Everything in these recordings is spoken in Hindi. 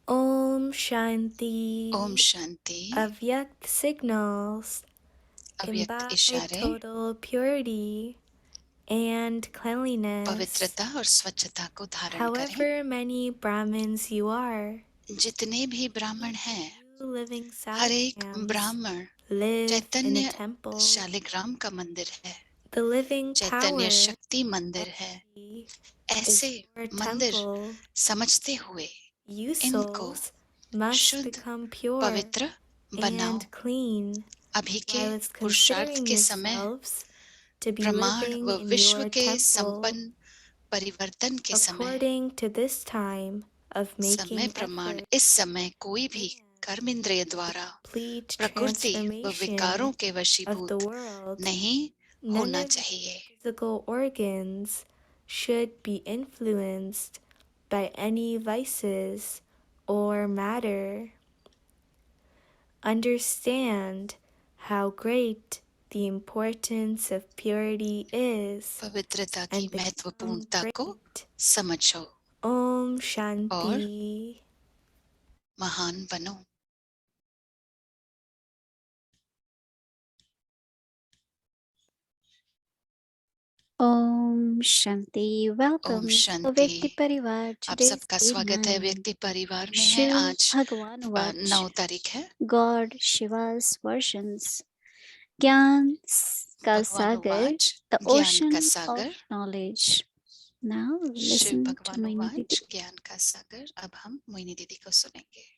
Om Shanti. Om Shanti. Avyakt signals अव्यक्त imbibe इशारे total purity and cleanliness. पवित्रता और स्वच्छता को धारण करें। However many Brahmins you are, जितने भी ब्राह्मण हैं, you living हर एक Saligrams ब्राह्मण live in a Chaitanya temple. Shaligram का मंदिर है, The living चैतन्य power शक्ति मंदिर है। ऐसे is your मंदिर temple. समझते हुए You इनको souls must शुद्ध become pure पवित्र बनाओ। and clean अभी के while it's पुरुषार्थ considering के समय yourselves to be प्रमाण living व in विश्व your के temple संपन्न परिवर्तन के समय according to this time of समय making प्रमाण effort इस समय कोई भी कर्म इंद्रिय द्वारा complete प्रकृति व विकारों transformation के of the वशीभूत world. नहीं None होना of your चाहिए। physical organs should be influenced by any vices or matter. Understand how great the importance of purity is पवित्रता की and become महत्वपूर्णता को great. समझो Om और Shanti. महान बनो। Om Shanti. Welcome Om to Shanti. Vyakti Parivar. आप Today's सबका day स्वागत है 9. व्यक्ति परिवार में है। Shri आज Bhagavan Vach, 9 तारीख है। God Shiva's versions. ज्ञान का भगवान सागर, उवाच the ज्ञान ocean का of Sagar. knowledge. Now Shiv listen to भगवान Moini उवाच Didi. ज्ञान का सागर। अब हम मोहिनी दीदी को सुनेंगे।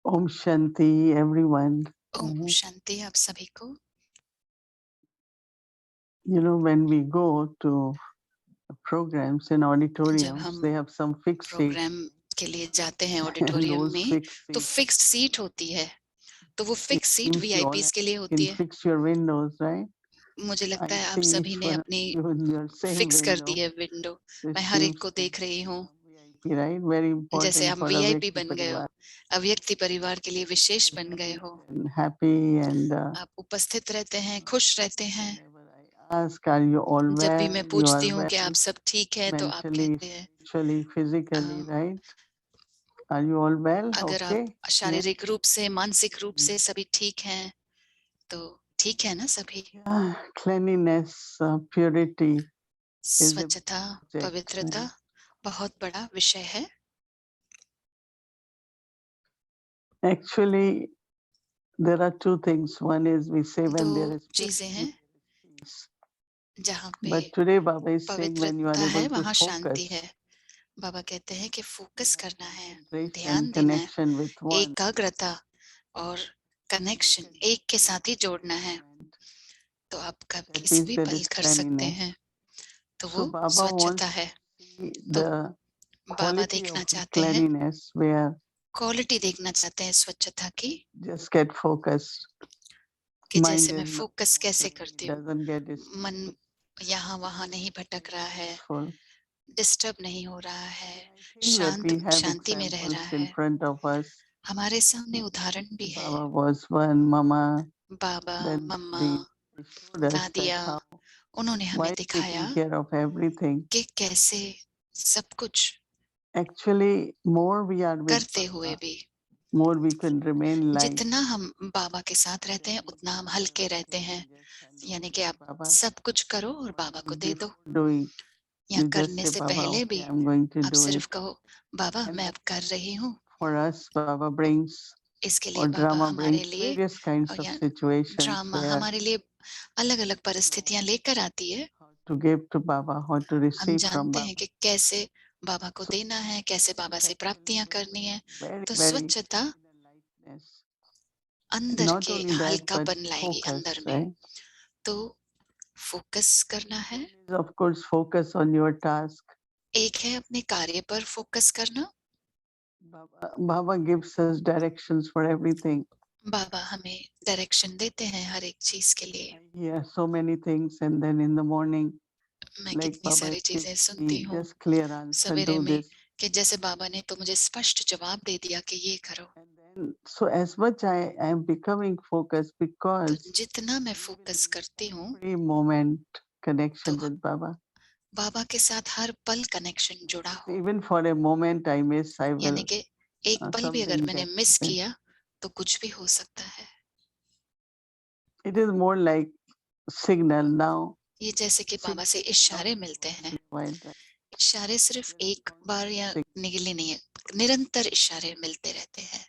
Om Shanti, everyone. Om Shanti आप सभी को। You know, when we go to programs in जब auditoriums, हम they have some fixed seats. Program के लिए जाते हैं And ऑडिटोरियम those में fixed तो seats, फिक्स्ड सीट होती है, तो वो fix seat seems you all VIPs के लिए होती can है। fix your windows, right? मुझे लगता I है आप see सभी each ने one अपनी of you in your same fix कर दी window. है विंडो। This मैं हर एक seems को to देख रही हूँ, be right, very जैसे important आप for a वीआईपी Vyakti बन गए हो, Parivar. अव्यक्ति परिवार के लिए विशेष बन गए हो। And happy and आप उपस्थित रहते हैं, खुश रहते हैं। whenever I ask, are you all जब भी well? मैं You पूछती are हूँ कि well, आप सब ठीक है तो आप mentally, कहते हैं spiritually, physically, a, right? Are you all well? अगर Okay. आप शारीरिक रूप से, मानसिक रूप से सभी ठीक हैं तो ठीक है ना सभी। Yeah, cleanliness, purity is a स्वच्छता, subject. पवित्रता बहुत बड़ा विषय है। Actually, there are two things. One is we say when there दो is चीजें purity, हैं, there is peace. जहाँ पे But today Baba is saying when you are पवित्रता है able to वहाँ शांति focus, है। बाबा कहते हैं कि फोकस करना है, concentration, ध्यान देना है, connection with one, एकाग्रता और कनेक्शन एक के साथ ही जोड़ना है, तो आप कब that किसी is भी that पल is कर सकते cleanliness. हैं, तो So वो Baba स्वच्छता wants है। to see तो the बाबा quality देखना of चाहते हैं, cleanliness where क्वालिटी देखना चाहते हैं स्वच्छता की, just get focused. कि Mind जैसे मैं is not फोकस कैसे wandering, करती हूँ, doesn't get मन यहाँ वहाँ नहीं भटक रहा है, distracted. डिस्टर्ब नहीं हो रहा है, I think that we have शांति में रह रहा examples in है। front of us. हमारे सामने उदाहरण भी है, Baba was one, Mama, Baba, then mamma, Dadi. They showed us that Dadiya, how उन्होंने हमें while दिखाया taking care of everything, कि कैसे सब कुछ actually more we are with करते हुए Baba, भी, more we can remain light. जितना हम बाबा के साथ रहते हैं उतना हम हल्के रहते हैं। यानी कि आप Baba, सब कुछ करो और बाबा को दे दो, before doing, या you just करने say, से Baba, पहले okay, भी I'm going to आप do सिर्फ it. कहो बाबा And मैं अब कर रही हूँ। for us, Baba brings, इसके लिए or बाबा drama हमारे brings लिए, various kinds और of या situations ड्रामा where हमारे लिए अलग अलग परिस्थितियां लेकर आती है। how to give to Baba, how to हम receive from जानते हैं Baba. कि कैसे बाबा को So देना है, कैसे बाबा से प्राप्तियां करनी है। very, तो very स्वच्छता lightness. अंदर Not के only that, हल्का but बन लाएगी focus, अंदर में। right? तो फोकस करना है। One is of course focus on your task. एक है अपने कार्य पर फोकस करना। Baba gives us directions for everything. बाबा हमें डायरेक्शन देते हैं हर एक चीज के लिए। Yeah, so many things, and then in the morning, मैं like कितनी Baba सारी is चीजें giving सुनती me हूँ just clear answer, सवेरे do में, this. कि जैसे बाबा ने तो मुझे स्पष्ट जवाब दे दिया कि ये करो। And then, so as much I am becoming focused तो because जितना मैं फोकस करती हूँ every moment connection तो with Baba. बाबा के साथ हर पल कनेक्शन जुड़ा हो। Even for a moment I miss, I यानी will कि एक पल भी अगर something मैंने can मिस happen. किया तो कुछ भी हो सकता है। It is more like signal now. ये जैसे कि बाबा से इशारे मिलते हैं। इशारे सिर्फ एक बार या निगले नहीं है, निरंतर इशारे मिलते रहते हैं।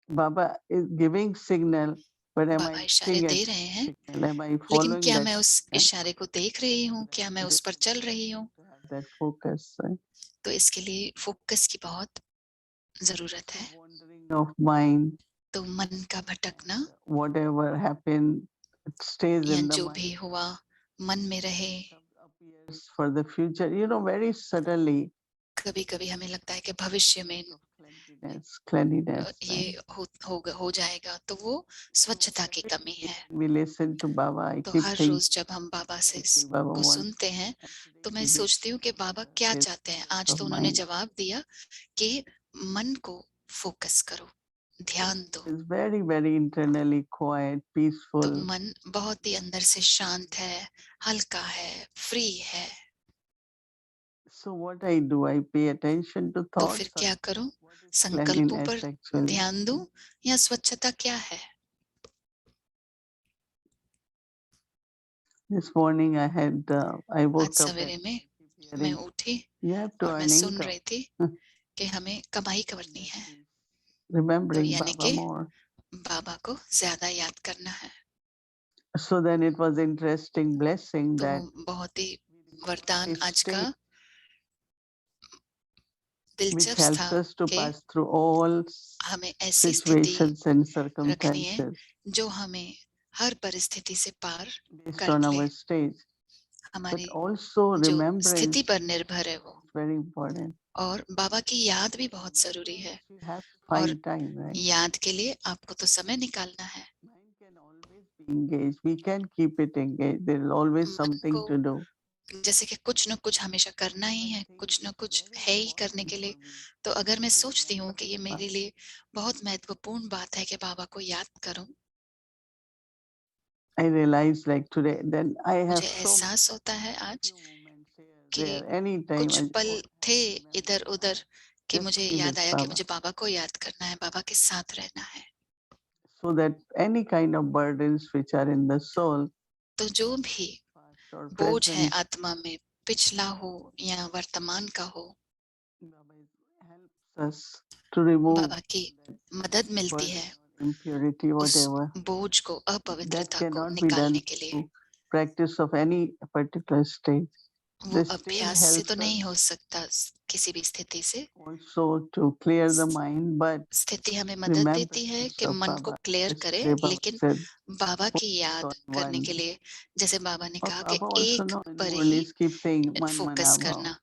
Baba is giving signal, but am Baba I इशारे looking दे at रहे हैं, signal? Am I लेकिन following क्या that मैं उस signal? इशारे को देख रही हूँ, क्या मैं उस पर चल रही हूँ? That focus, right? तो इसके लिए फोकस की बहुत जरूरत है। Wandering of mind, तो मन का भटकना whatever happened, it stays या in the जो mind. भी हुआ मन में रहे। Appears for the future, very subtly. कभी कभी हमें लगता है कि भविष्य में Cleanliness, ये right? हो जाएगा, तो वो स्वच्छता की कमी है। We listen to Baba. I तो keep हर thinking रोज जब हम बाबा से Baba को wants. सुनते हैं And तो today मैं he सोचती हूँ कि बाबा क्या gives चाहते हैं। आज of तो उन्होंने mind. जवाब दिया कि मन को फोकस करो, ध्यान दो। It's very, very internally quiet, तो peaceful. मन बहुत ही अंदर से शांत है, हल्का है, फ्री है। So what I do, I pay attention to तो thoughts. फिर or क्या करूं? what is संकल्पों cleanliness पर actually? ध्यान दूं या स्वच्छता क्या है? This morning I आज woke up सवेरे and में मैं hearing, उठी you have to और मैं earn सुन income. रही थी कि हमें कमाई करनी है, तो Remembering यानी Baba कि more. बाबा को ज्यादा याद करना है। So then it was interesting blessing तो that बहुत ही वरदान this आज का state which दिलचस्प helps था us to कि pass through all हमें ऐसी स्थिति situations and रखनी है circumstances जो हमें हर परिस्थिति से पार based कर on ले। our stage. But हमारी also जो remembrance स्थिति पर निर्भर है वो, is very important. और बाबा की याद भी बहुत जरूरी है। You have to और find time, right? याद के लिए आपको तो समय निकालना है। Mind can always be engaged. We can keep it engaged. There is always मन something को to do. जैसे कि कुछ न कुछ हमेशा करना ही है, कुछ न कुछ है ही करने के लिए। तो अगर मैं सोचती हूँ कि ये मेरे लिए बहुत महत्वपूर्ण बात है कि बाबा को याद करूं, I realize like today, then I have मुझे so एहसास होता है आज few moments here, कि there, anytime कुछ I just पल want to थे remember इधर उधर कि just मुझे be याद with आया कि Baba. मुझे बाबा को याद करना है, बाबा के साथ रहना है। So that any kind of burdens which are in the soul, तो जो भी past or बोझ है present, आत्मा में, पिछला हो या वर्तमान का हो, Baba helps us to remove बाबा की मदद मिलती है burden or impurity, उस whatever. बोझ को, That अपवित्रता को cannot be निकालने done के लिए। through practice of any particular state. वो The state अभ्यास से तो helps नहीं us हो सकता किसी भी स्थिति से। also to clear the mind, but स्थिति हमें मदद देती है remembrance कि of मन को Baba. क्लियर करे, Yesterday Baba लेकिन said, बाबा की focus याद on करने one. के लिए, जैसे बाबा ने Or कहा कि Baba also एक know in पर ही Murlis keep saying man focus mana bhav. करना।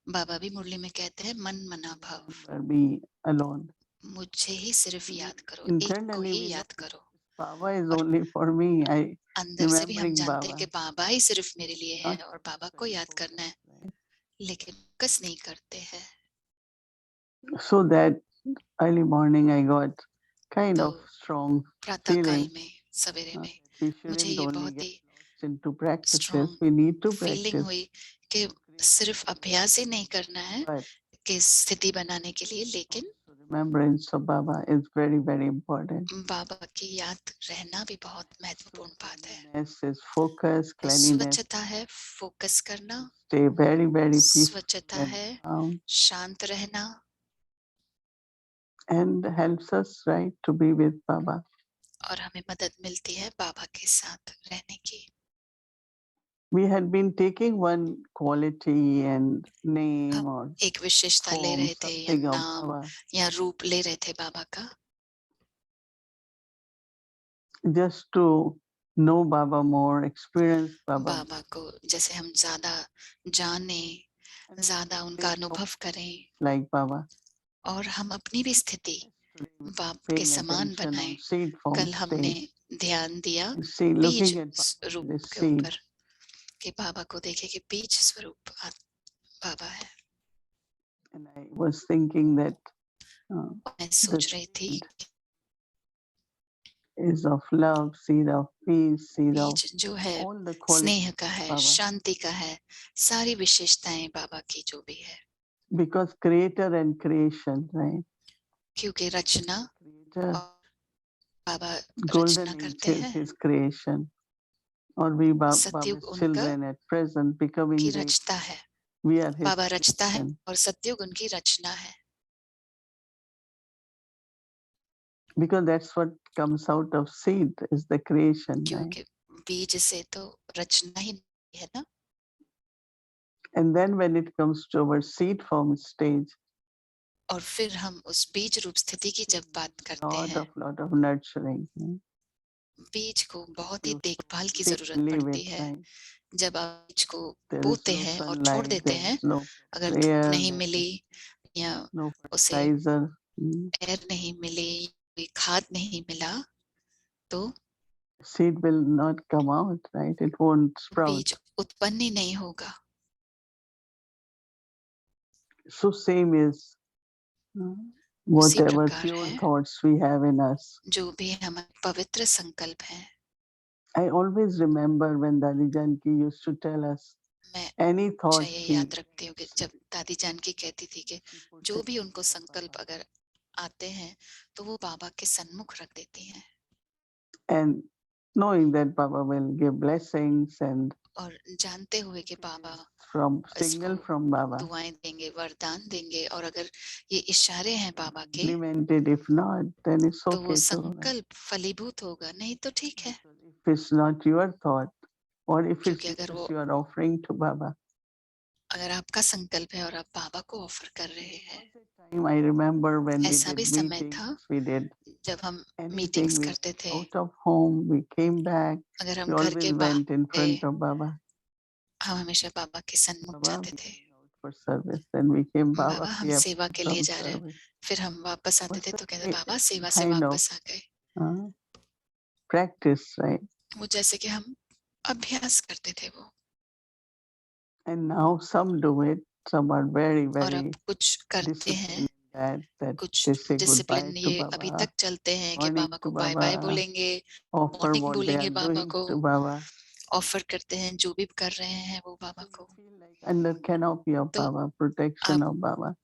बाबा भी मुरली में कहते हैं मन मना भाव, Remember me alone. मुझे ही सिर्फ याद करो, एक को Internally ही we know याद करो। Baba is और only for me. I अंदर से भी हम remembering जानते हैं Baba. कि बाबा ही सिर्फ मेरे लिए है Not और बाबा को याद करना है, right? लेकिन फोकस नहीं करते हैं। So that early morning I got kind तो of strong प्रातः काल feeling में, सवेरे में we मुझे shouldn't ये only बहुत get he lost into practices. Strong We need to feeling practice. हुई कि सिर्फ अभ्यास ही नहीं करना है But कि स्थिति बनाने के लिए, लेकिन remembrance of Baba is very, very important. बाबा की याद रहना भी बहुत महत्वपूर्ण बात है। Cleanliness is focus, तो cleanliness, स्वच्छता है फोकस करना, stay very, very peaceful स्वच्छता and है calm, शांत रहना, and helps us, right, to be with Baba. और हमें मदद मिलती है बाबा के साथ रहने की। We had been taking one quality and name हम or एक विशेषता ले form, रहे थे या something of नाम Baba, या रूप ले रहे थे बाबा का, just to know Baba more, experience Baba. बाबा को जैसे हम ज्यादा जाने, ज्यादा उनका अनुभव करें Like Baba. और हम अपनी भी स्थिति बाप के Paying समान attention बनाएं। on seed form कल हमने state. ध्यान दिया See, बीज looking at Baba, रूप this के seed. ऊपर कि बाबा को देखे कि बीज स्वरूप बाबा है। And I was thinking that मैं the सोच रही थी seed is of love, seed of peace, seed of बीज जो है all the qualities स्नेह का of है, Baba. शांति का है, सारी विशेषताएं बाबा की जो भी है। Because creator and creation, right? क्योंकि रचना Creator, और बाबा golden रचना age करते is हैं, his creation. Or we सतयुग Baba's उनका children at present becoming की great. रचता है, We are his बाबा रचता है creation. और सतयुग उनकी रचना है। Because that's what comes out of seed is the creation, right? क्योंकि बीज से तो रचना ही है ना। And then when it comes to our seed form stage, और फिर हम उस बीज रूप स्थिति की जब बात करते हैं, lot of nurturing. बीज को बहुत ही You देखभाल की seed, जरूरत leave पड़ती it, है। right? जब आप बीज को There is बोते no हैं और छोड़ sunlight, देते there हैं, is no अगर धूप air, नहीं there मिली is या no उसे fertilizer. एयर नहीं मिली, कोई खाद नहीं मिला, तो Seed will not come out, right? It won't sprout. बीज उत्पन्न ही नहीं होगा। So same is उसी whatever प्रकार pure है thoughts we have in us. जो भी हमारे पवित्र संकल्प हैं। I always remember when Dadi Janki used to tell us, मैं Any हमेशा thought ये she याद रखती हूँ कि जब दादी जानकी कहती थी कि जो भी उनको संकल्प अगर आते हैं तो वो बाबा के सन्मुख रख देती हैं, and knowing that Baba will give blessings and और जानते हुए कि बाबा from इसको signal from Baba दुआएं देंगे, वरदान देंगे, और अगर ये इशारे हैं बाबा के implemented. If not, then it's तो वो okay too. Right? संकल्प फलीभूत होगा, नहीं तो ठीक है। If it's not your thought, or if it's क्योंकि अगर yours, वो you are offering to Baba. अगर आपका संकल्प है और आप बाबा को ऑफर कर रहे हैं। Time I remember when we ऐसा भी did समय था meetings, we did जब हम anything. मीटिंग्स We करते थे, out of home, we came back. अगर We हम घर के always बाहर went in गए, front of Baba. हम हमेशा बाबा के सन्मुख Baba, जाते we थे। are out for service. Then we came, Baba, बाबा हम we have सेवा के come लिए from जा रहे हैं, service. फिर हम वापस आते थे Was तो कहते a बाबा सेवा से kind of वापस आ गए। practice, right? वो जैसे कि हम अभ्यास करते थे वो। And now some do it. Some are very, और अब very कुछ करते हैं, disciplined that कुछ they say discipline goodbye to ये अभी Baba, तक चलते हैं कि morning बाबा to को बाय बाय Baba, बोलेंगे, offer मॉर्निंग what they बोलेंगे are बाबा doing को, to Baba. ऑफर करते हैं जो भी कर रहे हैं वो बाबा So you को। feel like under canopy of तो Baba, protection आप of Baba.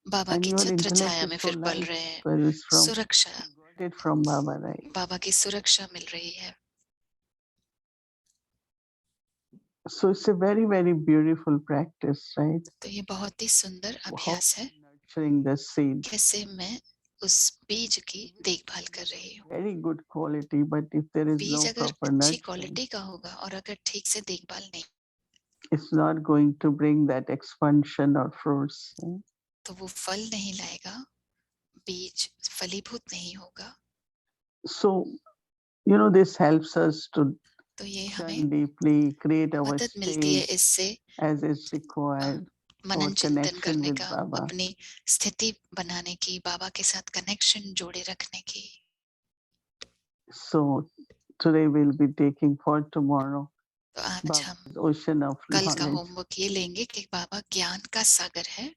बाबा And की your छत्र intellect छाया is में so फिर पल light रहे हैं। because it's from, सुरक्षा, you got it from Baba, right? बाबा की सुरक्षा मिल रही है। So it's a very, very beautiful practice, right? तो ये बहुत ही सुंदर How अभ्यास है, nurturing the seed. कैसे मैं उस बीज की देखभाल कर रही हूँ। Very good quality, but if there is बीज no अगर proper अच्छी nurturing, क्वालिटी का होगा और अगर ठीक से देखभाल नहीं, it's not going to bring that expansion or fruits. तो वो फल नहीं लाएगा, बीज फलीभूत नहीं होगा। So, you know, this helps us to तो ये हमें churn deeply, create our मदद मिलती है state इससे as is required, Manan our चिंतन connection करने with का, Baba. अपनी स्थिति बनाने की, बाबा के साथ कनेक्शन जोड़े रखने की। So today we'll be taking for tomorrow तो आज हम Baba's ocean of कल का knowledge. होमवर्क ये लेंगे कि बाबा ज्ञान का सागर है।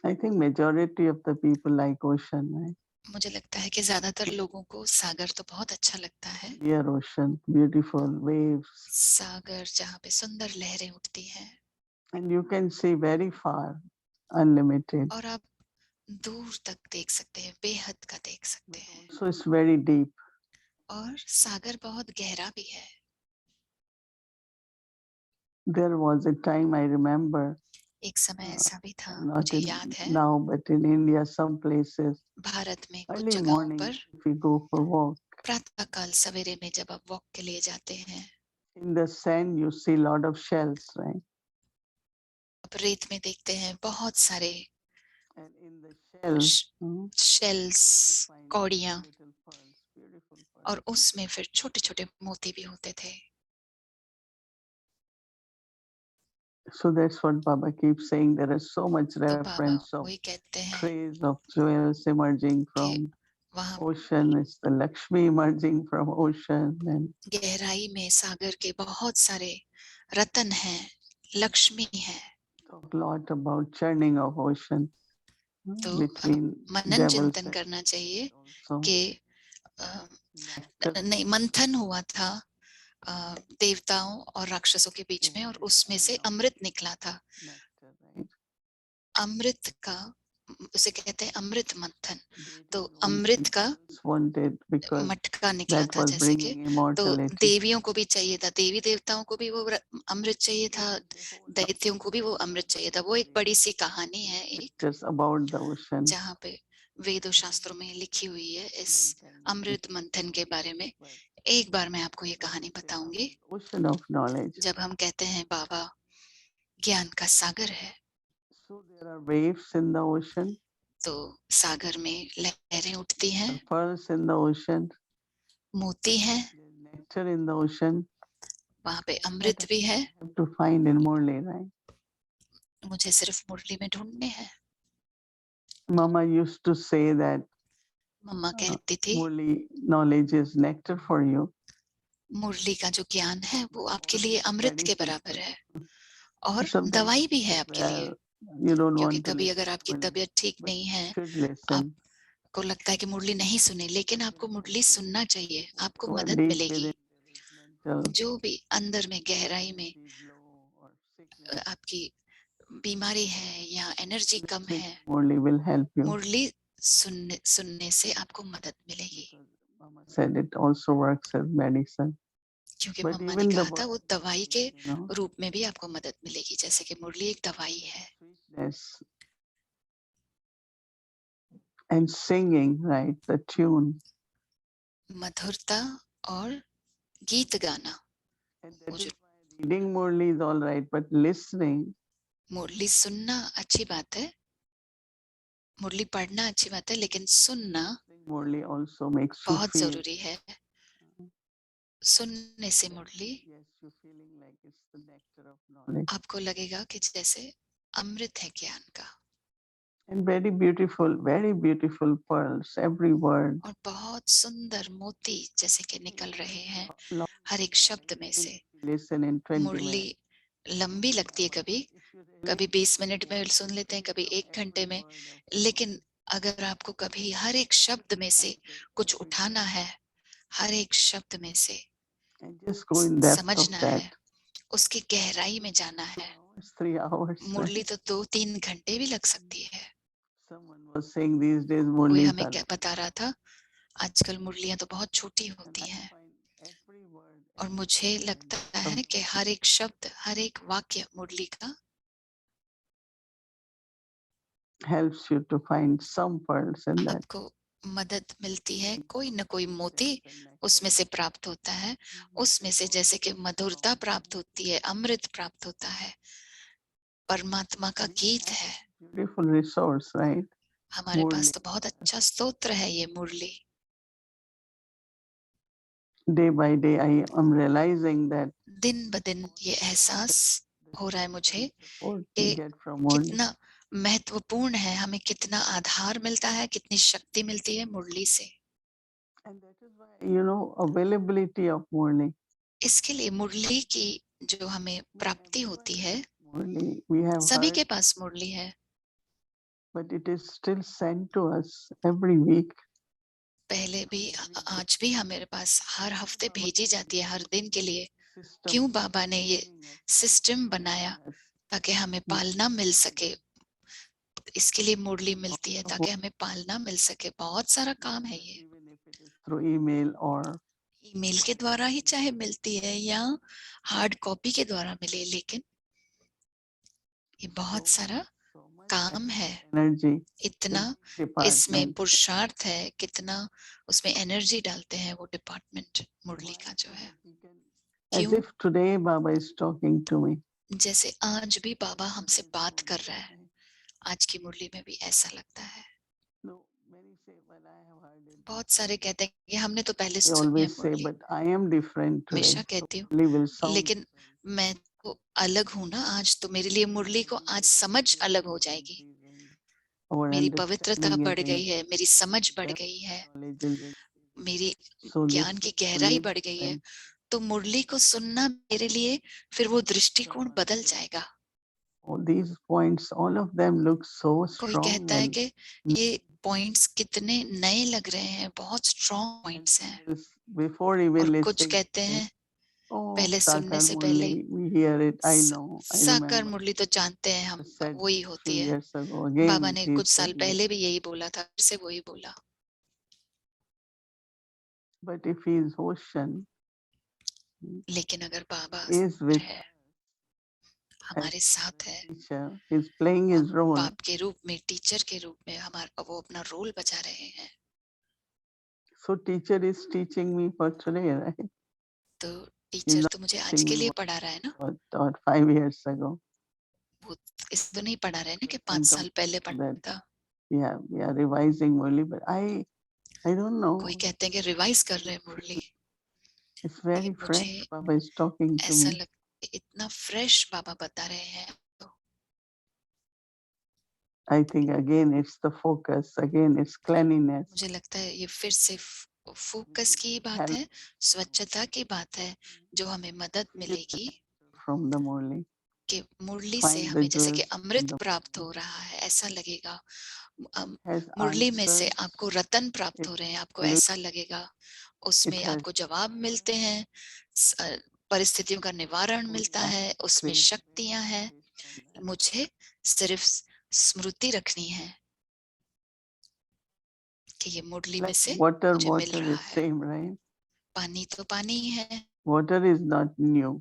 I think majority of the people like ocean, right? मुझे लगता है कि ज्यादातर लोगों को सागर तो बहुत अच्छा लगता है। Dear ocean, beautiful waves. सागर जहाँ पे सुंदर लहरें उठती हैं And you can see very far, unlimited. और आप दूर तक देख सकते हैं, बेहद का देख सकते हैं। So it's very deep. और सागर बहुत गहरा भी है। There was a time I remember, एक समय ऐसा भी था, not मुझे in याद है, now, but in India, some places, Bharat में कुछ early जगहों morning, पर if we go for walk, प्रातः काल सवेरे में जब आप वॉक के लिए जाते हैं, in the sand you see lot of shells, right? आप रेत में देखते हैं बहुत सारे And in the shells, shells, you find कौड़ियां, little pearls, beautiful pearls. और उसमें फिर छोटे छोटे मोती भी होते थे। So that's what Baba keeps saying. There is so much तो बाबा reference of वही कहते हैं trays of jewels emerging कि from वहाँ ocean. It's the Lakshmi emerging from ocean. And गहराई में सागर के बहुत सारे रतन हैं, लक्ष्मी है। talk a lot about churning of ocean तो between मनन devils चिंतन and करना चाहिए also कि nectar. नहीं, मंथन हुआ था देवताओं और राक्षसों के बीच में, और उसमें से अमृत निकला था। Nectar, right? अमृत का उसे कहते हैं अमृत मंथन। तो Deities अमृत का wanted because मटका निकला that था, was जैसे कि bringing तो immortality. देवियों को भी चाहिए था, देवी देवताओं को भी वो अमृत चाहिए था, दैत्यों को भी वो अमृत चाहिए था। वो एक बड़ी सी कहानी है एक, Just about the ocean. जहाँ पे वेदों शास्त्रों में लिखी हुई है इस अमृत मंथन के बारे में। एक बार मैं आपको ये कहानी बताऊंगी। Ocean of knowledge. जब हम कहते हैं बाबा ज्ञान का सागर है, So there are waves in the ocean, तो सागर में लहरें उठती हैं, there are pearls in the ocean, मोती हैं, there's nectar in the ocean. वहां पे अमृत भी है। You have to find in Murli, right? मुझे सिर्फ मुरली में ढूंढने हैं। Mama used to say that मम्मा कहती थी Murli knowledge is nectar for you. मुरली का जो ज्ञान है वो आपके लिए अमृत के बराबर है और Sometimes दवाई भी है आपके लिए। you don't क्योंकि want to कभी listen अगर आपकी Murli, तबीयत ठीक but नहीं है, you should listen. आपको लगता है कि मुरली नहीं सुने, लेकिन आपको मुरली सुनना चाहिए, आपको So मदद deep मिलेगी। within, mental जो भी अंदर में गहराई में is low or sickness, आपकी बीमारी है या एनर्जी कम listening है, to Murli will help you मुरली सुनने से आपको मदद मिलेगी, because Mama said it also works as medicine. क्योंकि But मम्मा ने even the कहा था वो word दवाई के Murli, you know, रूप में भी आपको मदद मिलेगी, जैसे कि मुरली एक दवाई है। sweetness and singing, right? The tune. मधुरता और गीत गाना, And वो that जो is why reading Murli is all right, but listening, मुरली सुनना अच्छी बात है, मुरली पढ़ना अच्छी बात है, लेकिन सुनना Murli also makes you बहुत feel. जरूरी है। सुनने से मुरली Yes, you're feeling like it's the nectar of knowledge. आपको लगेगा कि जैसे अमृत है ज्ञान का, And very beautiful pearls, every word. और बहुत सुंदर मोती जैसे कि निकल रहे हैं Long हर एक शब्द में से। listen in 20 Murali minutes. लंबी लगती है, कभी If you really कभी 20 मिनट में सुन लेते हैं, कभी 1 घंटे में, लेकिन अगर आपको कभी हर एक शब्द में से कुछ उठाना है, हर एक शब्द में से and just go in depth of समझना that. है, उसकी गहराई में जाना है, 3 hours. मुरली तो 2-3 घंटे भी लग सकती है। Someone was saying these days कोई Murlis हमें are. क्या बता रहा था, आजकल मुरलियां तो बहुत छोटी And होती I हैं, find every word, और every मुझे line लगता from है कि हर एक शब्द, हर एक वाक्य मुरली का helps you to find some pearls in that. आपको मदद मिलती है, कोई न कोई मोती उसमें से प्राप्त होता है, उसमें से जैसे कि मधुरता प्राप्त होती है, अमृत प्राप्त होता है, परमात्मा का गीत है। Beautiful resource, right? हमारे पास Murli. तो बहुत अच्छा स्तोत्र है ये मुरली। Day by day, I am realizing that दिन ब दिन ये एहसास हो रहा है मुझे support कि we get from Murli. कितना महत्वपूर्ण है, हमें कितना आधार मिलता है, कितनी शक्ति मिलती है मुरली से। And that is why, you know, availability of Murli. इसके लिए मुरली की जो हमें प्राप्ति होती है, Murli, we have सभी heard, के पास मुरली है, but it is still sent to us every week. पहले भी आज भी हमारे पास हर हफ्ते भेजी जाती है, हर दिन के लिए। System क्यों बाबा ने ये सिस्टम बनाया, ताकि हमें पालना मिल सके, इसके लिए मुरली मिलती है ताकि हमें पालना मिल सके। बहुत सारा काम है ये, even if it is through email or email के द्वारा ही चाहे मिलती है या हार्ड कॉपी के द्वारा मिले, लेकिन ये बहुत सारा so much काम है, energy इतना इसमें department. पुरुषार्थ है, कितना उसमें एनर्जी डालते हैं वो डिपार्टमेंट मुरली का जो है। As क्यों? if today Baba is talking to me. जैसे आज भी बाबा हमसे बात कर रहा है, आज की मुरली में भी ऐसा लगता है। No, many say, well, I have heard it. बहुत सारे कहते हैं कि हमने तो पहले I सुनी है always say, Murali. but I am different today. हमेशा कहती हूँ, Murli will sound लेकिन मैं तो अलग हूँ ना आज, तो मेरे लिए मुरली को आज समझ अलग हो जाएगी। our मेरी पवित्रता understanding बढ़ is गई है, मेरी समझ बढ़ depth, गई है, knowledge is मेरी so ज्ञान की गहराई बढ़ गई है, तो मुरली को सुनना मेरे लिए फिर वो दृष्टिकोण बदल जाएगा। all these points, all of them look so कोई strong. कहता है And कि ये पॉइंट्स कितने नए लग रहे हैं, बहुत स्ट्रॉन्ग पॉइंट्स हैं, before even और कुछ listening, कहते हैं oh, पहले सुनने Sakar से पहले, Murli, we hear it. I know. I साकार remember. मुरली तो जानते हैं हम, Said वही few होती है। years ago. Again, बाबा ने he कुछ साल said पहले this. भी यही बोला था, फिर से वही बोला। But if he is ocean, लेकिन अगर बाबा is with है, हमारे साथ है, teacher, he's playing his role. बाप के रूप में, टीचर के रूप में हमारा वो अपना रोल बजा रहे हैं। So teacher is teaching me for today, right? तो टीचर तो मुझे आज के लिए पढ़ा रहा है ना, Or 5 years ago. वो इस तो नहीं पढ़ा रहे हैं ना कि 5 साल पहले पढ़ा था। Yeah, we are revising Murli, but I don't know. कोई कहते हैं कि रिवाइज कर रहे हैं मुरली। It's very मुझे fresh. Baba is talking to ऐसा me. लगता है इतना फ्रेश बाबा बता रहे हैं। I think again it's the focus. Again it's cleanliness. मुझे लगता है ये फिर से फोकस की बात है, स्वच्छता की बात है, जो हमें मदद मिलेगी From the Murli. कि मुरली से find the हमें जैसे कि jewels in अमृत the प्राप्त हो रहा है, ऐसा लगेगा। has मुरली में से answers. आपको रतन प्राप्त It हो रहे हैं, आपको solu- ऐसा लगेगा। उसमें has आपको जवाब मिलते हैं, परिस्थितियों का निवारण मिलता है, उसमें created शक्तियां हैं। based on that. मुझे सिर्फ स्मृति रखनी है कि ये मुरली में Like से water मुझे मिल रहा is है। same, right? पानी तो पानी ही है, Water is not new.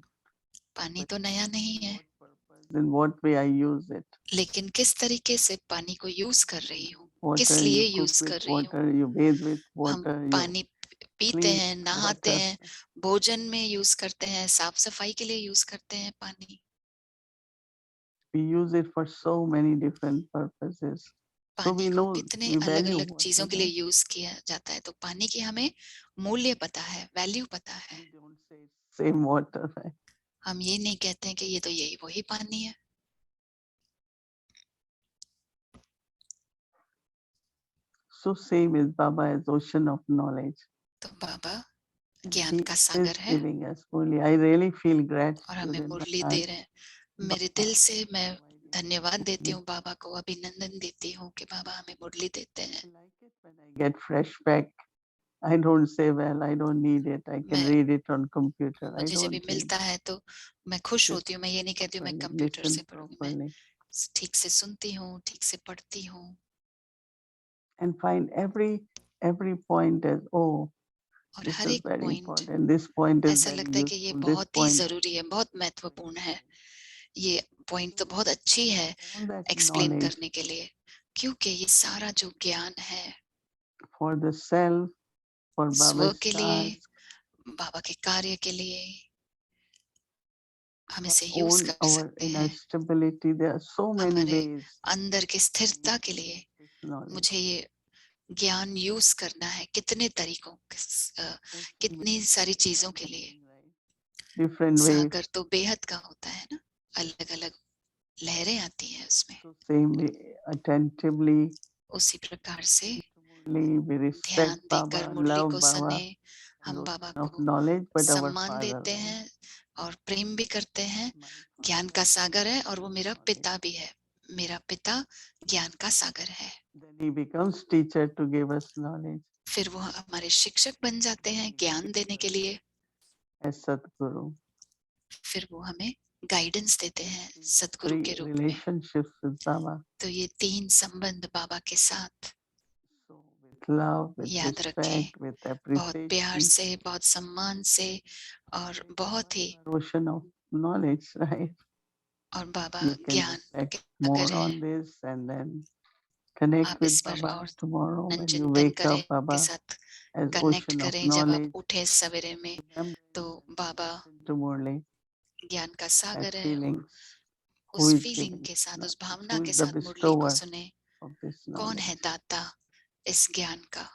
पानी तो नया नहीं है, What purpose? In what way I use it? लेकिन किस तरीके से पानी को यूज कर रही हूँ, किस Water लिए you cook यूज with कर रही हूँ। water, you bathe with हम water, you पानी पीते clean हैं, with नहाते water. हैं, भोजन में यूज करते हैं, साफ सफाई के लिए यूज करते हैं पानी। We use it for so many different purposes. So पानी we को know कितने we अलग value अलग चीजों water, के लिए right? यूज किया जाता है, तो पानी की हमें मूल्य पता है, वैल्यू पता है। We don't say it's same water, right? हम ये नहीं कहते हैं कि ये तो यही वही पानी है। So same is Baba as ocean of knowledge. तो बाबा And ज्ञान he का is सागर है giving us fully. I really feel और gratitude हमें in my मुरली heart. दे रहे हैं। मेरे Baba दिल से मैं providing धन्यवाद us देती fully. हूँ, बाबा को अभिनंदन देती हूँ कि बाबा हमें मुरली देते हैं। I like it when I get fresh pack. I don't say, well, I don't need it. I can मैं read it on computer. I मुझे जब भी don't need मिलता है तो मैं खुश Just होती हूँ। मैं ये नहीं कहती हूँ मैं properly, कंप्यूटर listen से पढ़ूंगी, मैं properly, ठीक से सुनती हूँ, ठीक से पढ़ती हूँ and find every point as, oh, और this हर is एक very point important. This point is ऐसा very लगता है कि ये useful. This बहुत ही point. जरूरी है, बहुत महत्वपूर्ण है। ये पॉइंट तो बहुत अच्छी है All that एक्सप्लेन knowledge करने के लिए, क्योंकि ये सारा जो ज्ञान है for the self, for स्व Baba's के लिए, task, बाबा के कार्य के लिए हम for इसे यूज own कर our सकते inner हैं। stability. There are so many हमारे ways. अंदर की स्थिरता के लिए This knowledge. मुझे ये ज्ञान यूज करना है। कितने तरीकों कितनी सारी चीजों के लिए। Different ways. सागर तो बेहद का होता है ना, अलग अलग लहरें आती हैं उसमें। So same way, attentively, उसी प्रकार से we respect ध्यान देकर Baba, मुरली love को Baba, सुने, as हम बाबा ocean of को knowledge, but our सम्मान father. देते Right? हैं और प्रेम भी करते हैं। My ज्ञान father का is सागर है और वो ocean of मेरा knowledge. पिता भी है। मेरा पिता ज्ञान का सागर है। Then he becomes teacher to give us knowledge फिर वो हमारे शिक्षक बन जाते हैं ज्ञान देने के लिए। as Sadguru. फिर वो हमें गाइडेंस देते हैं सद्गुरु Three के रूप में। relationships with Baba. तो ये 3 संबंध बाबा के साथ So with love, with याद रखें, respect, with बहुत प्यार appreciation. से, बहुत सम्मान से और बहुत ही। Ocean of knowledge, right? और बाबा You can ज्ञान reflect क्या more करें, on this and then connect आप with इस पर Baba और tomorrow when you चिंतन wake करें, up, Baba के साथ as कनेक्ट ocean of करें। जब आप knowledge. उठे सवेरे में Remember तो बाबा to Murli, ज्ञान का that सागर है। feelings. Who उस is फीलिंग giving के साथ, उस knowledge? भावना Who के is the साथ मुरली को bestower सुने। of this कौन है knowledge? दाता इस ज्ञान का?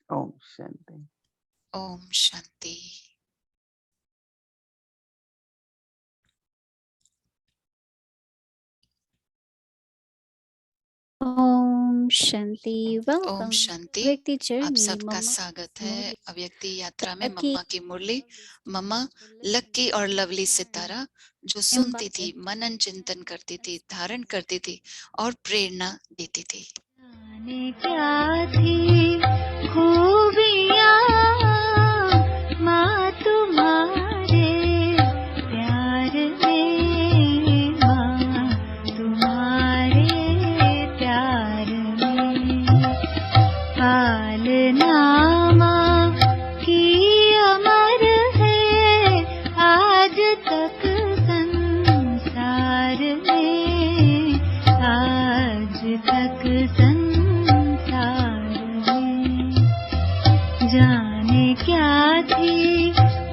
Om Shanti. Om Shanti. Om Shanti. ओम Welcome. शांति। Vyakti आप journey, सबका Mama. स्वागत है अव्यक्ति यात्रा में। Lucky. मम्मा की मुरली, मम्मा लक्की और लवली सितारा, जो सुनती थी, मनन चिंतन करती थी, धारण करती थी और प्रेरणा देती थी। जाने क्या थी खूबियाँ माँ तुम्हारे प्यार में, माँ तुम्हारे प्यार में। पालना माँ की अमर है आज तक संसार में, आज तक संसार में। जाने क्या थी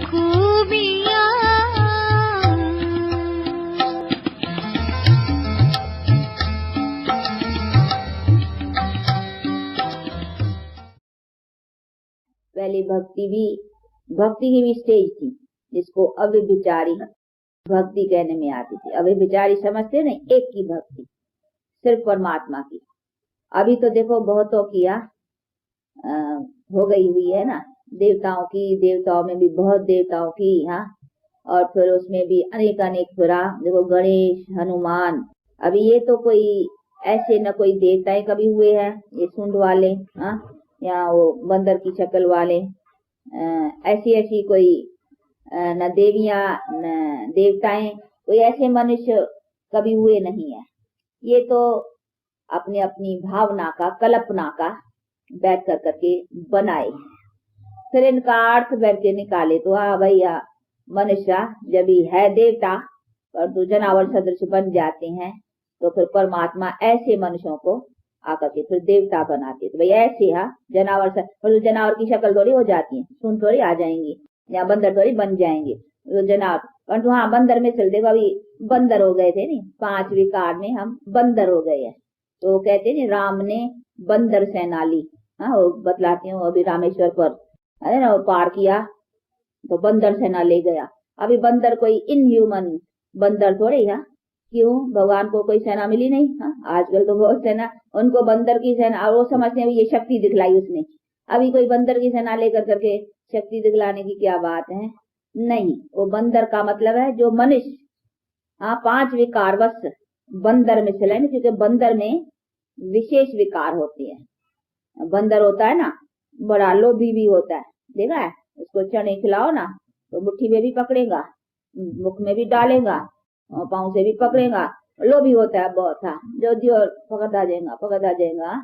खूबियाँ। पहले भक्ति की भी स्टेज थी जिसको अव्यभिचारी भक्ति कहने में आती थी। अव्यभिचारी समझते नहीं, एक की भक्ति सिर्फ परमात्मा की। अभी तो देखो बहुतों की हो गई हुई है ना, देवताओं की, देवताओं में भी बहुत देवताओं की और फिर उसमें भी अनेक अनेक पुरा, देखो गणेश, हनुमान, अभी ये तो कोई ऐसे न कोई देवताएं कभी हुए हैं, ये सूंड वाले, हाँ, या वो बंदर की शक्ल वाले, ऐसी ऐसी कोई न देवियां न देवताएं, कोई ऐसे मनुष्य कभी हुए नहीं है। ये तो अपनी अपनी भावना का, कल्पना का बैठ कर करके बनाए। फिर इनका अर्थ बैठ के निकाले तो हाँ भैया, मनुष्य जब ही है देवता और तो जनावर सदृश बन जाते हैं, तो फिर परमात्मा ऐसे मनुष्यों को आकर के फिर देवता बनाते। तो भाई ऐसे हाँ जनावर तो जनावर की शक्ल थोड़ी हो जाती है, सुन थोड़ी आ जाएंगी या बंदर थोड़ी बन जाएंगे तो जनावर। परंतु हाँ बंदर में चल देखो, अभी बंदर हो गए थे नहीं, 5 विकार में हम बंदर हो गए हैं। तो कहते हैं राम ने बंदर सेना ली, हाँ वो बतलाती हूँ, अभी रामेश्वर पर है ना वो पार किया तो बंदर सेना ले गया। अभी बंदर कोई इनह्यूमन बंदर थोड़े है, क्यों भगवान को कोई सेना मिली नहीं, हाँ आजकल तो बहुत सेना, उनको बंदर की सेना, और वो समझते हैं ये शक्ति दिखलाई उसने। अभी कोई बंदर की सेना लेकर करके शक्ति दिखलाने की क्या बात है, नहीं। वो बंदर का मतलब है जो मनुष्य, हाँ 5 विकार बस बंदर में चले ना, क्योंकि बंदर में विशेष विकार होते हैं। बंदर होता है ना बड़ा लोभी भी होता है, देखा है, उसको चने खिलाओ ना तो मुट्ठी में भी पकड़ेगा, मुख में भी डालेगा, पाँव से भी पकड़ेगा, लोभी होता है बहुत, हाँ जो पकड़ता जाएगा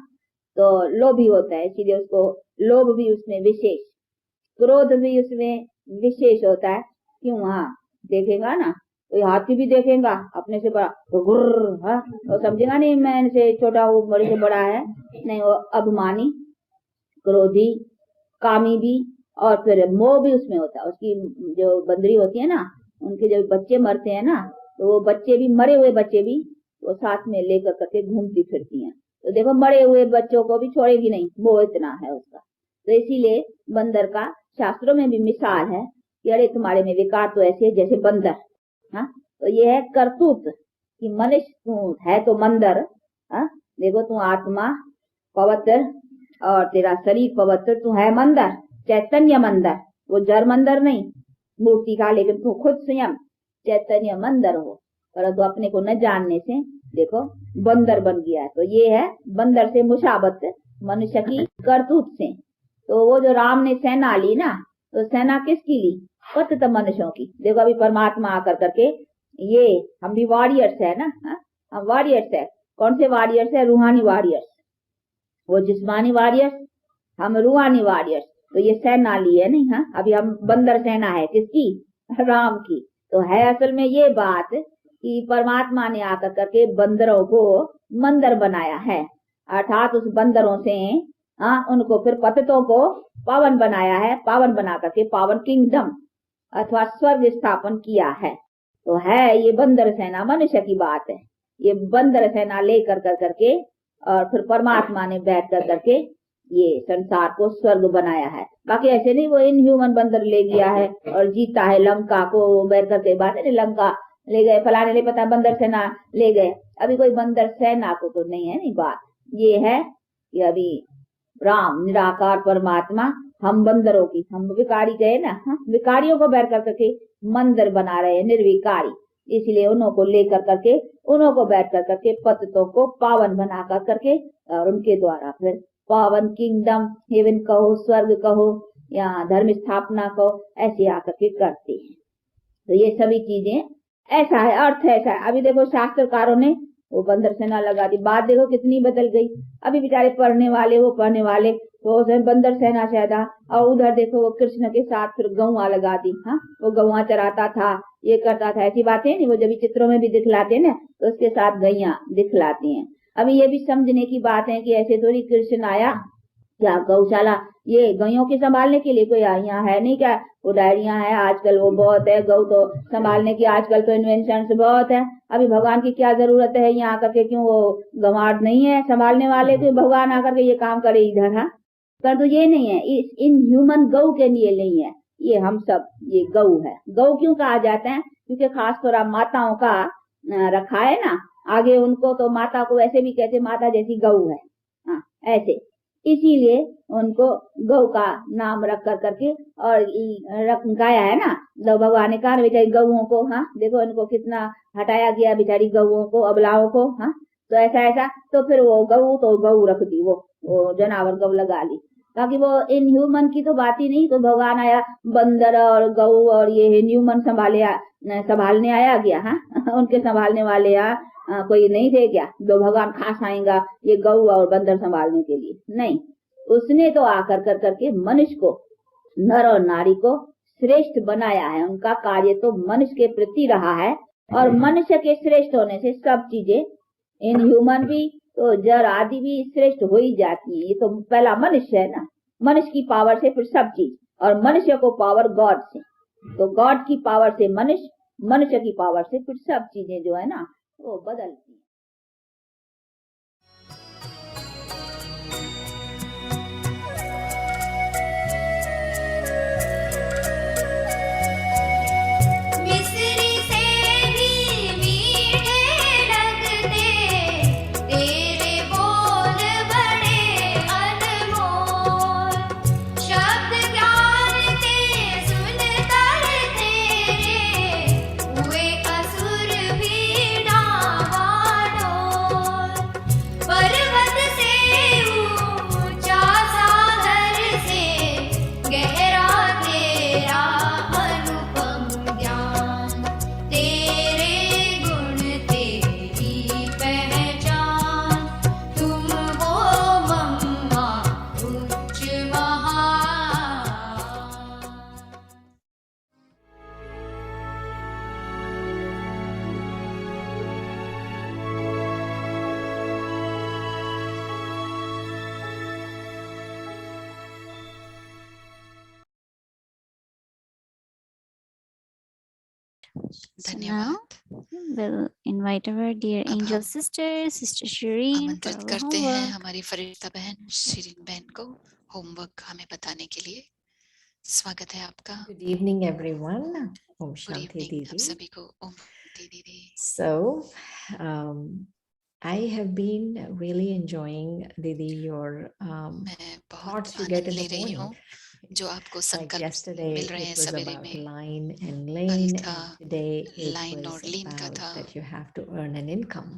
तो लोभी होता है, इसीलिए उसको लोभ भी उसमें विशेष, क्रोध भी उसमें विशेष होता है। क्यों, हाँ देखेगा ना कोई हाथी भी देखेगा अपने से बड़ा तो गुर्र, हाँ तो समझेगा नहीं मैं इनसे छोटा हूँ, बड़े से बड़ा है, नहीं वो अभिमानी, क्रोधी, कामी भी, और फिर मोह भी उसमें होता है। उसकी जो बंदरी होती है ना, उनके जब बच्चे मरते हैं ना, तो वो बच्चे भी, मरे हुए बच्चे भी वो साथ में लेकर करके घूमती फिरती हैं। तो देखो मरे हुए बच्चों को भी छोड़ेगी नहीं, मोह इतना है उसका। तो इसीलिए बंदर का शास्त्रों में भी मिसाल है कि अरे तुम्हारे में विकार तो ऐसे है जैसे बंदर, हाँ तो ये है करतूत कि मनुष्य तू है तो बंदर, हाँ देखो तू आत्मा पवित्र और तेरा शरीर पवित्र, तू है मंदर, चैतन्य मंदर, वो जड़ मंदर नहीं मूर्ति का, लेकिन तू खुद स्वयं चैतन्य मंदर हो, परंतु अपने को न जानने से देखो बंदर बन गया। तो ये है बंदर से मुशाबत मनुष्य की करतूत से। तो वो जो राम ने सेना ली ना, तो सेना किसकी ली, पतित मनुष्यों की। देखो अभी परमात्मा आकर करके, ये हम भी वॉरियर्स है ना, हम वॉरियर्स है। कौन से वॉरियर्स है, रूहानी वॉरियर्स, वो जिस्मानी वॉरियर्स, हम रूहानी वॉरियर्स। तो ये सेना ली है नहीं, हाँ अभी हम बंदर सेना है किसकी, राम की। तो है असल में ये बात कि परमात्मा ने आकर करके बंदरों को मंदर बनाया है, अर्थात उस बंदरों से उनको फिर पतितों को पावन बनाया है, पावन बना करके पावन किंगडम अथवा स्वर्ग स्थापन किया है। तो है ये बंदर सेना मनुष्य की बात है, ये बंदर सेना लेकर कर करके और फिर परमात्मा ने बैठ कर करके ये संसार को स्वर्ग बनाया है। बाकी ऐसे नहीं वो इनह्यूमन बंदर ले गया है और जीता है लंका को, बैठ करके बात है, लंका ले गए फलाने, नहीं पता बंदर सेना ले गए। अभी कोई बंदर सेना को तो नहीं है, नहीं बात ये है कि अभी राम निराकार परमात्मा, हम बंदरों की, हम विकारी गए ना, विकारियों को बैठ कर करके मंदिर बना रहे हैं, निर्विकारी, इसलिए उन्हों को लेकर करके, उन्हों को बैठ कर करके पतितों को पावन बना कर करके और उनके द्वारा फिर पावन किंगडम, हेवन कहो, स्वर्ग कहो या धर्म स्थापना कहो, ऐसे आकर के करते हैं। तो ये सभी चीजें ऐसा है, अर्थ ऐसा है। अभी देखो शास्त्रकारों ने वो बंदर सेना लगा दी, बात देखो कितनी बदल गई। अभी बेचारे पढ़ने वाले, वो पढ़ने वाले तो बंदर सेना चाहता, और उधर देखो वो कृष्ण के साथ फिर गौआ लगा दी, हाँ वो गौआ चराता था, ये करता था, ऐसी बातें नहीं, वो जब चित्रों में भी दिखलाते ना तो उसके साथ गैया दिखलाते हैं। अभी ये भी समझने की बात है कि ऐसे थोड़ी कृष्ण आया क्या गौशाला ये गैयों के संभालने के लिए, कोई यहाँ है नहीं क्या, वो डायरिया है आजकल, वो बहुत है, गौ तो संभालने की आजकल तो इन्वेंशन बहुत है। अभी भगवान की क्या जरूरत है यहाँ आकर के, क्यों वो गंवार नहीं है संभालने वाले, तो भगवान आकर के ये काम करे इधर, हाँ पर तो ये नहीं है, इस इन ह्यूमन गौ के लिए नहीं है, ये हम सब ये गौ है। गौ क्यों कहा जाता है, क्योंकि खास तौर माताओं का रखा है ना, आगे उनको तो माता को वैसे भी कहते माता जैसी गौ है, हाँ ऐसे इसीलिए उनको गौ का नाम रख कर करके और गाया है ना। तो भगवान ने कहा बेचारी गौओं को, हाँ देखो इनको कितना हटाया गया बेचारी गौओं को, अबलाओं को, हाँ तो ऐसा तो फिर वो गऊ रख दी, वो जनावर गौ लगा ली, ताकि वो इन ह्यूमन की तो बात ही नहीं। तो भगवान आया बंदर और गऊ और ये ह्यूमन संभालने आया गया, हाँ उनके संभालने वाले कोई नहीं थे क्या? जो भगवान खास आएगा ये गऊ और बंदर संभालने के लिए? नहीं, उसने तो आकर कर करके मनुष्य को, नर और नारी को श्रेष्ठ बनाया है। उनका कार्य तो मनुष्य के प्रति रहा है, और मनुष्य के श्रेष्ठ होने से सब चीजें इन ह्यूमन भी तो जड़ आदि भी श्रेष्ठ हो ही जाती है। ये तो पहला मनुष्य है ना, मनुष्य की पावर से फिर सब चीज, और मनुष्य को पावर गॉड से, तो गॉड की पावर से मनुष्य, मनुष्य की पावर से फिर सब चीजें जो है ना वो बदलती है। मिस्री से भी मीठे लगते तेरे बोल बड़े अनमोल, शब्द ज्ञान के सुनकर तेरे हुए असुर भी डावाडोल। पर्वत से ऊंचा सागर से गहरा तेरा अनुपम ज्ञान, तेरे गुण तेरी पहचान, तुम हो मम्मा उच्च महान। So धन्यवाद। now we'll invite our dear अब angel हम sister, Sister Shireen, for आमंत्रित our करते हैं homework. हमारी फरिश्ता बहन शिरीन बहन को होमवर्क हमें बताने के लिए। स्वागत है आपका। Good evening, everyone. Om good Shanti evening आप Didi. सभी को। ओम शांति दीदी। So, I have been really enjoying, Didi, your मैं बहुत thoughts you Anand get in ले the रही morning. हूँ जो आपको Like संकल्प yesterday, मिल रहे हैं it was सवेरे about में। line and कल lane, था and today it line was और लीन का about था, that you have to earn an income.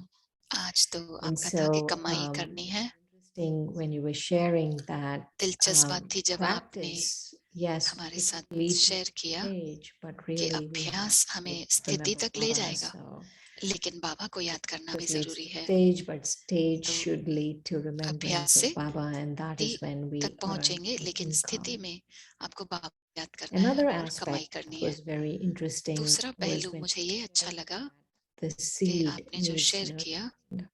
आज तो And आपका था कि so, कमाई करनी है। interesting when you were sharing that दिलचस्प बात थी जब आपने practice, yes, हमारे it साथ leads to शेयर किया stage, but कि really we have अभ्यास to हमें स्थिति remember तक ले Baba. जाएगा, So लेकिन बाबा को याद करना भी it leads जरूरी to है। stage, but stage तो should lead to remembrance अभ्यास से of Baba, and that is स्थिति when तक we earn पहुंचेंगे, an लेकिन स्थिति income. में आपको बाबा को याद करना है Another और कमाई aspect करनी that है। was very interesting दूसरा was पहलू when मुझे ये अच्छा लगा the कि seed आपने जो needs शेयर किया nurturing.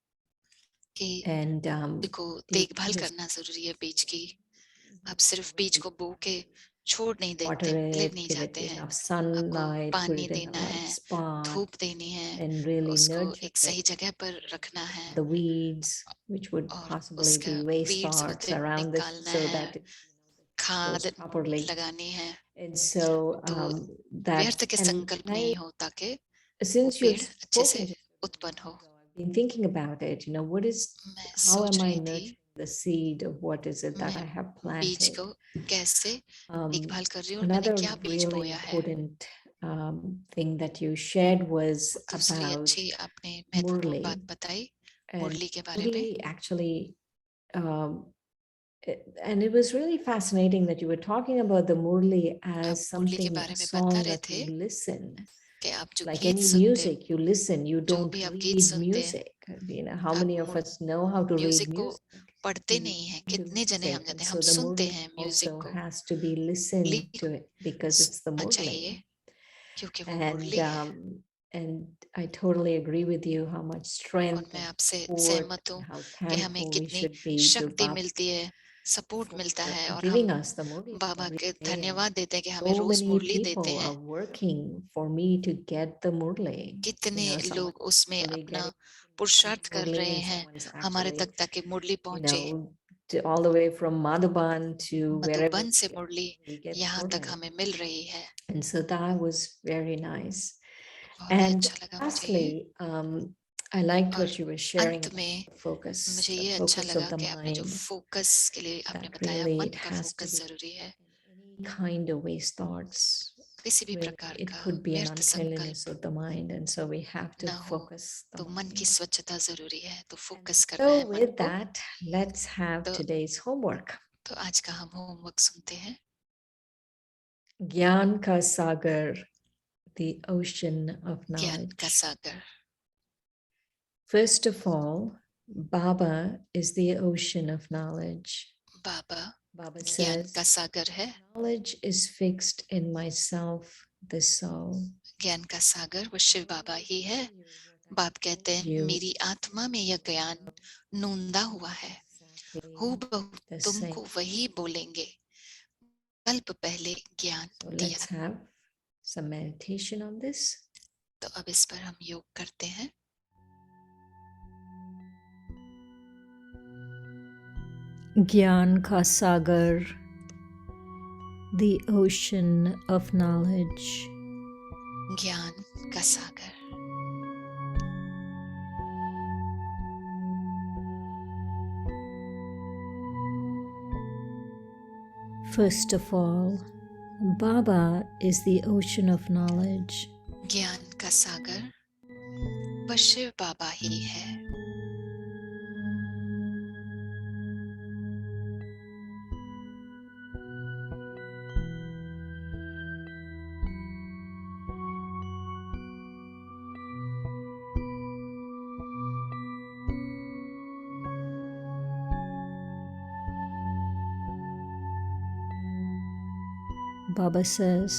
कि And को the देखभाल just करना जरूरी है बीज की। आप सिर्फ बीज को बो के छोड़ नहीं water देते, ले it, नहीं give it जाते हैं। enough आपको sunlight, put पानी it in the देना right है, spot, धूप देनी है, and really उसको nurture एक सही it. जगह पर रखना है The weeds, which would और possibly उसका be waste वीड्स parts होते around this, निकालना so है, that it grows खाद properly. लगानी है, And so तो that, व्यर्थ के and संकल्प नहीं हो ताकि वो since you've पेड़ अच्छे से spoken, उत्पन्न हो। I've been thinking about it. You know, what is, मैं how सोच am I रही थी nurturing the seed of what is it that मैं I have बीज planted? को कैसे देखभाल कर रही हूँ और मैंने Another क्या बीज really बोया है। important thing that you shared was दूसरी about अच्छी आपने महत्वपूर्ण Murli. बात बताई And मुरली के बारे में। Murli actually, and it was really fascinating that you were talking about the Murli as आप मुरली के something, बारे a में song बता रहे that थे you listen. कि आप जो Like गीत any सुनते हो, music, you listen, you जो don't भी आप गीत read सुनते हैं, music. You know, how आप many of us know how to read music को music? पढ़ते We नहीं हैं, listen to कितने जने हम music. जाते And हैं, so हम the सुनते Murli हैं म्यूजिक also को। has to be listened Murli to it because it's the सुनना चाहिए Murli. क्योंकि वो मुरली है। And I totally agree with you how much और strength मैं and आपसे support सहमत हूँ and how कि हमें thankful we कितनी should be to शक्ति Baba मिलती है, सपोर्ट मिलता for है, और giving हम us the Murli Baba every के day. And धन्यवाद देते हैं कि हमें so रोज many मुरली देते people हैं। are working for me to get the Murli. कितने You know, someone लोग उसमें really अपना getting पुरुषार्थ कर Murli रहे and हैं someone's हमारे actually, तक ताकि मुरली you पहुंचे। know, to all the way from Madhuban to wherever Madhuban से मुरली we get यहाँ तक Murli. हमें मिल रही है। And so that was very nice. बहुत ही And अच्छा लगा मुझे ये। lastly, I liked और what you were sharing अंत about में focus, मुझे the ये अच्छा focus of लगा the कि आपने जो mind, फोकस के लिए आपने that बताया, really मन it का has to फोकस be जरूरी है. any kind of waste thoughts. किसी भी Really, प्रकार it का could be an व्यर्थ संकल्प uncleanliness of the mind, and so we have to ना हो, focus the तो मन की mind. स्वच्छता जरूरी है. तो फोकस करना So है मन with को. that, let's have तो today's homework. तो आज का हम होमवर्क सुनते हैं. Gyan ka sagar, the ocean of ज्ञान का knowledge. Sagar. First of all, Baba is the ocean of knowledge. Baba Baba ज्ञान says, का सागर है. knowledge is fixed in myself, the soul. ज्ञान का सागर वो शिव बाबा ही है. बाप कहते हैं You मेरी आत्मा में यह ज्ञान नूंदा हुआ है. हूबहू the तुमको same. वही बोलेंगे कल्प पहले ज्ञान So दिया. let's have some meditation on this. तो अब इस पर हम योग करते हैं. Gyan ka sagar, the ocean of knowledge. ज्ञान का सागर. First of all, Baba is the ocean of knowledge. ज्ञान का सागर वह शिव बाबा ही है. Baba says,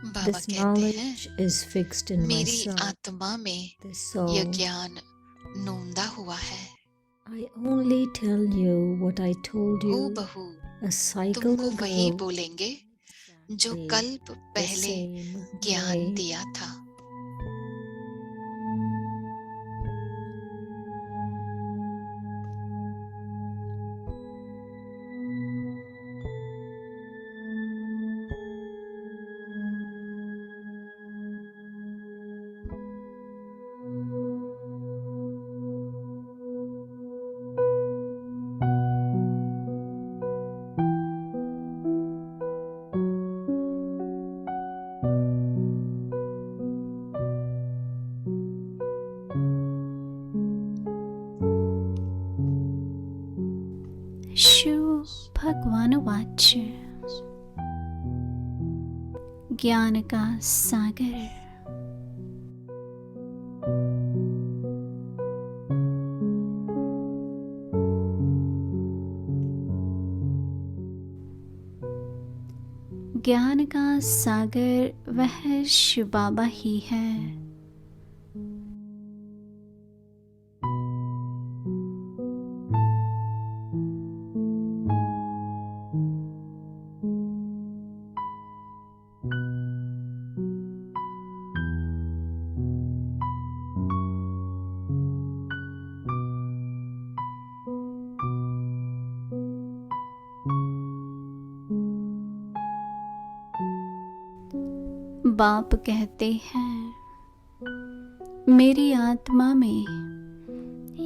बाबा this कहते हैं knowledge is fixed in मेरी myself, आत्मा में the यह soul. ज्ञान नूंदा हुआ है. I only tell you what I told you हूबहू a cycle तुमको वही ago, बोलेंगे जो the कल्प पहले same ज्ञान way. दिया था. शिव भगवानुवाच ज्ञान का सागर ज्ञान का सागर वह शिव बाबा ही है. बाप कहते हैं मेरी आत्मा में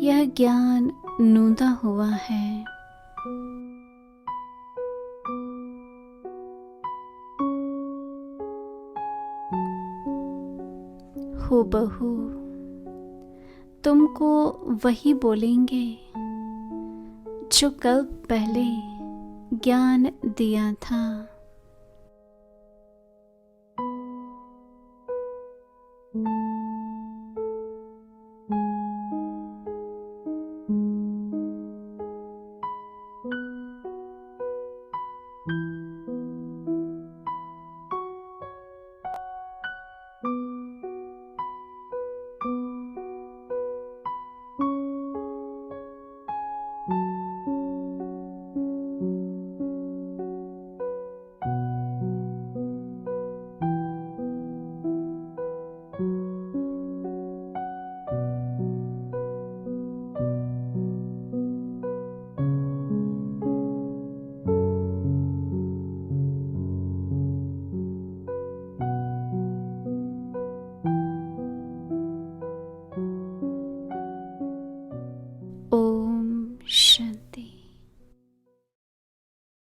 यह ज्ञान नूंदा हुआ है. हूबहू तुमको वही बोलेंगे जो कल पहले ज्ञान दिया था.